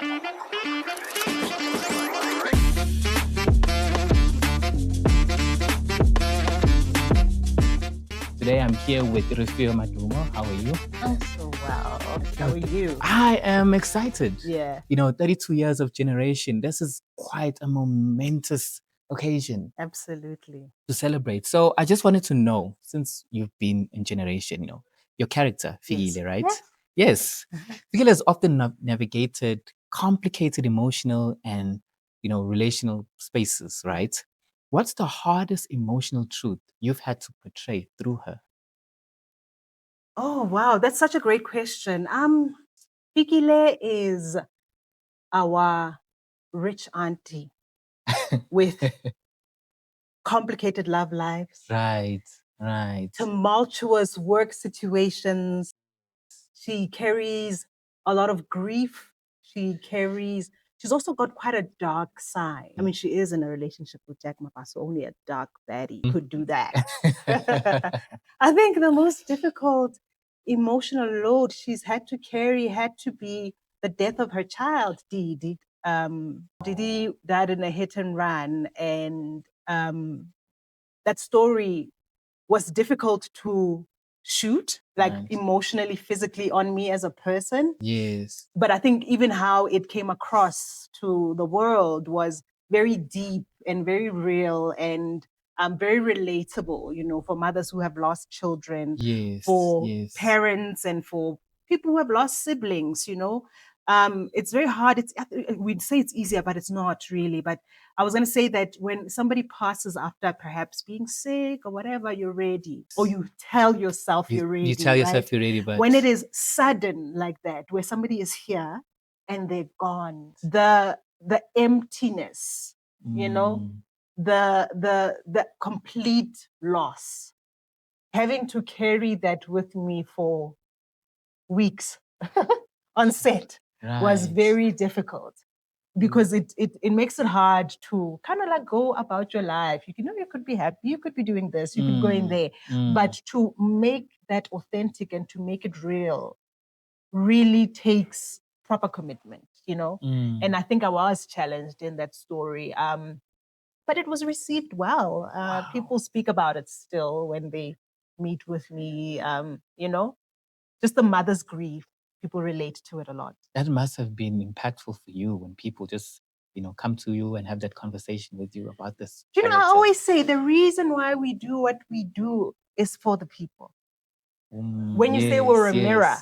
Today I'm here with Refilwe Madumo. How are you? I'm so well. How are you? I am excited. Yeah, 32 years of generation. This is quite a momentous occasion absolutely. to celebrate. So I just wanted to know, since you've been in generation, your character, Yes. Fikile, right? Yes. Yes. Fikile has often navigated complicated emotional and, relational spaces, right? What's the hardest emotional truth you've had to portray through her? Oh, wow. That's such a great question. Fikile is our rich auntie with complicated love lives, Right, right. tumultuous work situations. She carries a lot of grief. She's also got quite a dark side. I mean, she is in a relationship with Jack Ma, so only a dark baddie could do that. I think the most difficult emotional load she's had to carry had to be the death of her child, Didi. Didi died in a hit and run, and that story was difficult to shoot, like Right. emotionally, physically on me as a person. Yes. But I think even how it came across to the world was very deep and very real and very relatable, for mothers who have lost children, Yes. for Yes. parents and for people who have lost siblings, it's very hard. We'd say it's easier, but it's not really. But I was going to say that when somebody passes after perhaps being sick or whatever, you're ready, or you tell yourself you're ready. You tell yourself right? you're ready, but When it is sudden like that, where somebody is here and they're gone, the emptiness, the complete loss, having to carry that with me for weeks on set was Right. very difficult because it makes it hard to kind of like go about your life. You could be happy, you could be doing this, you could go in there, but to make that authentic and to make it real really takes proper commitment, And I think I was challenged in that story. But it was received well. Wow. People speak about it still when they meet with me. Just the mother's grief. People relate to it a lot. That must have been impactful for you when people just, come to you and have that conversation with you about this. I always say the reason why we do what we do is for the people. When you say we're a mirror,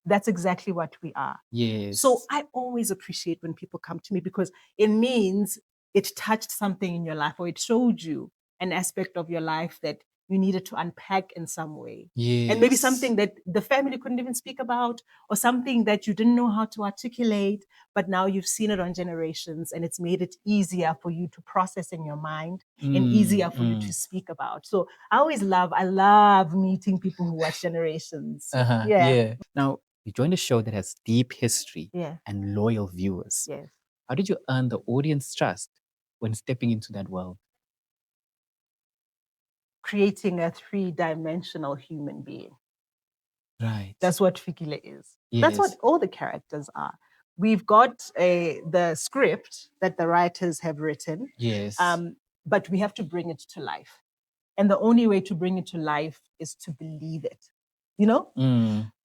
that's exactly what we are. Yes. So I always appreciate when people come to me because it means it touched something in your life or it showed you an aspect of your life that you needed to unpack in some way. Yes. And maybe something that the family couldn't even speak about or something that you didn't know how to articulate, but now you've seen it on generations and it's made it easier for you to process in your mind and easier for you to speak about. So I love meeting people who watch generations. Yeah. Now, you joined a show that has deep history Yeah. and loyal viewers. Yes. How did you earn the audience trust when stepping into that world? Creating a 3-dimensional human being. Right. That's what Fikile is. Yes. That's what all the characters are. We've got the script that the writers have written. Yes. But we have to bring it to life. And the only way to bring it to life is to believe it. No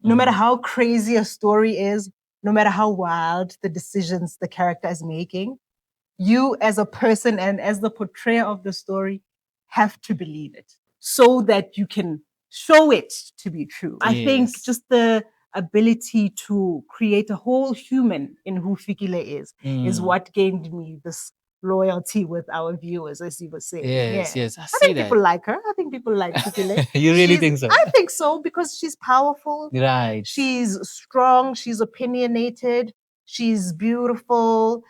matter how crazy a story is, no matter how wild the decisions the character is making, you as a person and as the portrayer of the story have to believe it so that you can show it to be true. I think just the ability to create a whole human in who Fikile is what gained me this loyalty with our viewers, as you were saying. Yes. I think people like her. I think people like Fikile. You really think so? I think so because she's powerful. Right. She's strong. She's opinionated. She's beautiful.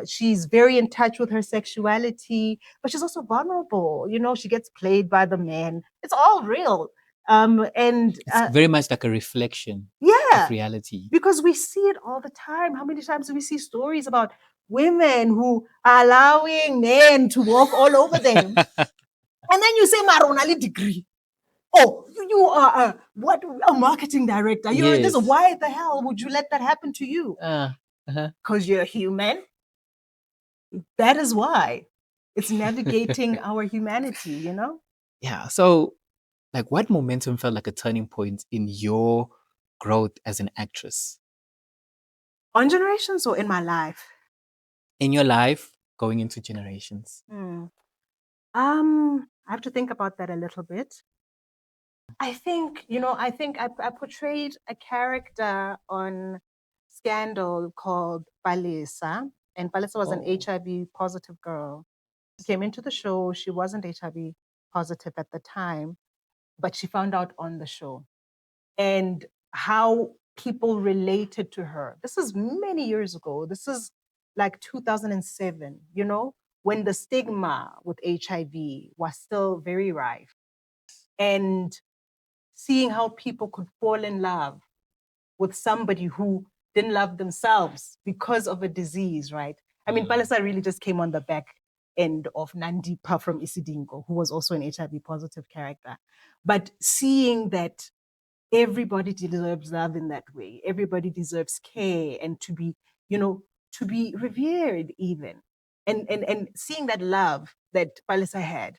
She's very in touch with her sexuality, but she's also vulnerable. She gets played by the men. It's all real. And it's very much like a reflection of reality. Because we see it all the time. How many times do we see stories about women who are allowing men to walk all over them? And then you say, Maronali degree. Oh, you are a marketing director. You're this. Why the hell would you let that happen to you? Uh-huh. because you're human. That is why. It's navigating our humanity, you know? Yeah. So, like, what momentum felt like a turning point in your growth as an actress? On Generations or in my life? In your life, going into Generations? Hmm. I have to think about that a little bit. I think, I portrayed a character on Scandal called Palisa, and Palisa was an Oh, HIV positive girl. She came into the show. She wasn't HIV positive at the time, but she found out on the show. And how people related to her. This is many years ago. This is like 2007, when the stigma with HIV was still very rife. And seeing how people could fall in love with somebody who didn't love themselves because of a disease, right? I mean, Palisa really just came on the back end of Nandipa from Isidingo, who was also an HIV positive character. But seeing that everybody deserves love in that way, everybody deserves care and to be revered even. And seeing that love that Palisa had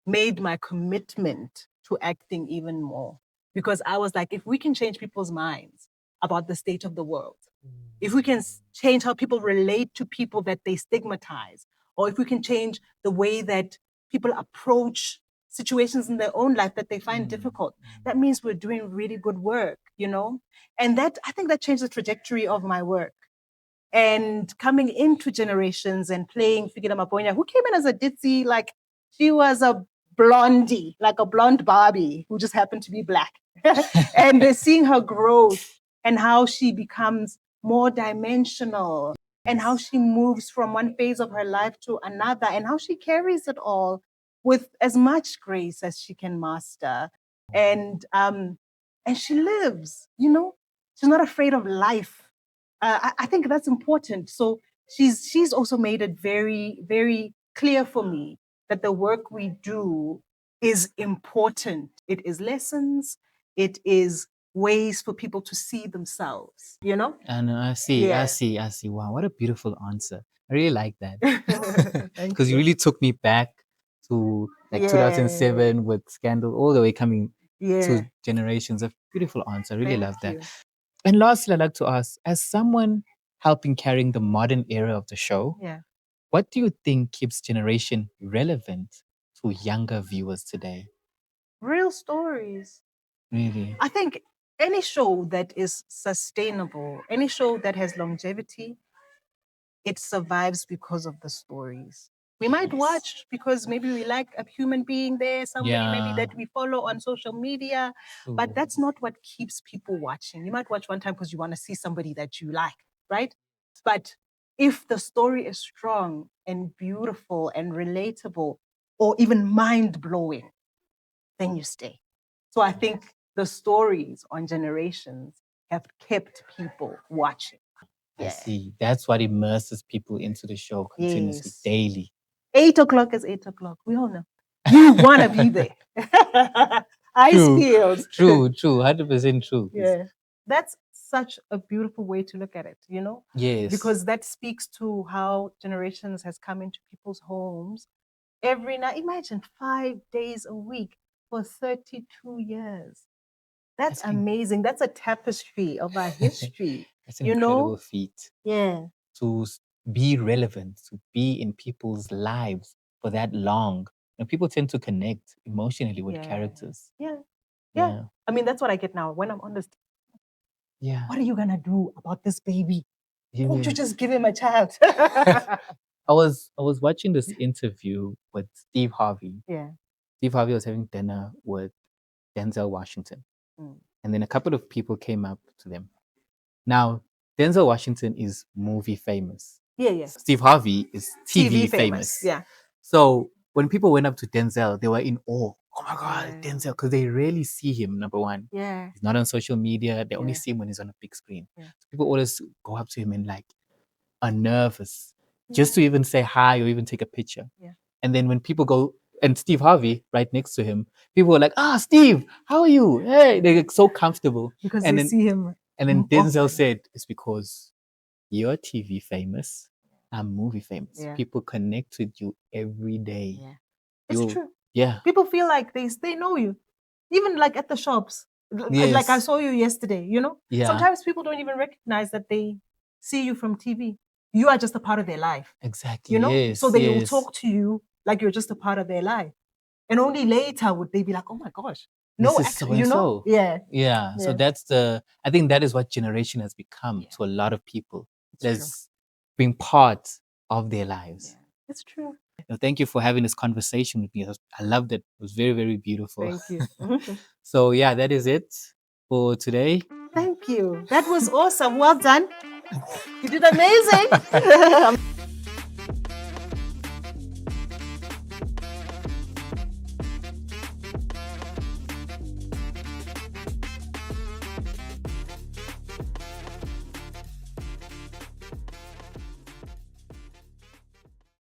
made my commitment to acting even more. Because I was like, if we can change people's minds about the state of the world, if we can change how people relate to people that they stigmatize, or if we can change the way that people approach situations in their own life that they find difficult, that means we're doing really good work. And that, I think, that changed the trajectory of my work. And coming into Generations and playing Fikile Maponya, who came in as a ditzy, like she was a blondie, like a blonde Barbie who just happened to be black. And they're seeing her growth and how she becomes more dimensional and how she moves from one phase of her life to another and how she carries it all with as much grace as she can master. And she lives, she's not afraid of life. I think that's important. So she's also made it very, very clear for me that the work we do is important. It is lessons, it is ways for people to see themselves. and I see, I Yeah. see, I see. Wow, what a beautiful answer. I really like that. Thank Because you you. really took me back to like Yeah. 2007 with Scandal, all the way coming Yeah. to Generations. A beautiful answer. I really Thank love that. you. And lastly, I'd like to ask, as someone helping carrying the modern era of the show, Yeah. what do you think keeps Generation relevant to younger viewers today? Real stories. Really? I think any show that is sustainable, any show that has longevity, it survives because of the stories. We might Yes. watch because maybe we like a human being there, somebody maybe Yeah. that we follow on social media, but True. that's not what keeps people watching. You might watch one time because you want to see somebody that you like, right? But if the story is strong and beautiful and relatable or even mind blowing, then you stay. So I think the stories on Generations have kept people watching. I Yeah. see. That's what immerses people into the show continuously, Yes. daily. 8 o'clock is 8 o'clock. We all know. You want to be there. Ice True, fields. true, 100% true. Yeah. That's such a beautiful way to look at it, Yes, because that speaks to how Generations has come into people's homes every night. Imagine 5 days a week for 32 years. That's that's amazing. That's a tapestry of our history, that's an you incredible know? feat Yeah. to be relevant, to be in people's lives for that long. People tend to connect emotionally with Yeah. characters. Yeah. Yeah. Yeah, I mean, that's what I get now when I'm on this. yeah, What are you gonna do about this baby? Won't you yeah. just give him a child? I was watching this interview with Steve Harvey. Yeah. Steve Harvey was having dinner with Denzel Washington, Mm. and then a couple of people came up to them. Now, Denzel Washington is movie famous. Yeah, yeah. Steve Harvey is TV TV famous. famous. Yeah. So when people went up to Denzel, they were in awe. Oh my God, Yeah. Denzel, because they rarely see him. Number one, Yeah. he's not on social media. They only Yeah. see him when he's on a big screen. Yeah. So people always go up to him and like are nervous just to Yeah. even say hi or even take a picture. Yeah. And then when people go and Steve Harvey right next to him, people were like, "Ah, Steve, how are you? Hey," they're like so comfortable. Because And they then see him and then Denzel often. said, "It's because you're TV famous, I'm movie famous. Yeah. People connect with you every day. Yeah. It's true. Yeah. People feel like they know you. Even like at the shops. Yes. Like I saw you yesterday, you know? Yeah. Sometimes people don't even recognize that they see you from TV. You are just a part of their life. Exactly. You know? Yes. So they will yes. talk to you like you're just a part of their life. And only later would they be like, oh my gosh. This No, is actually, so you and know? so. Yeah. Yeah. So Yeah. that's I think that is what generation has become Yeah. to a lot of people. It's true. There's being part of their lives. Yeah. It's true. Thank you for having this conversation with me. I loved it. It was very, very beautiful. Thank you. So yeah, that is it for today. Thank you. That was awesome. Well done. You did amazing.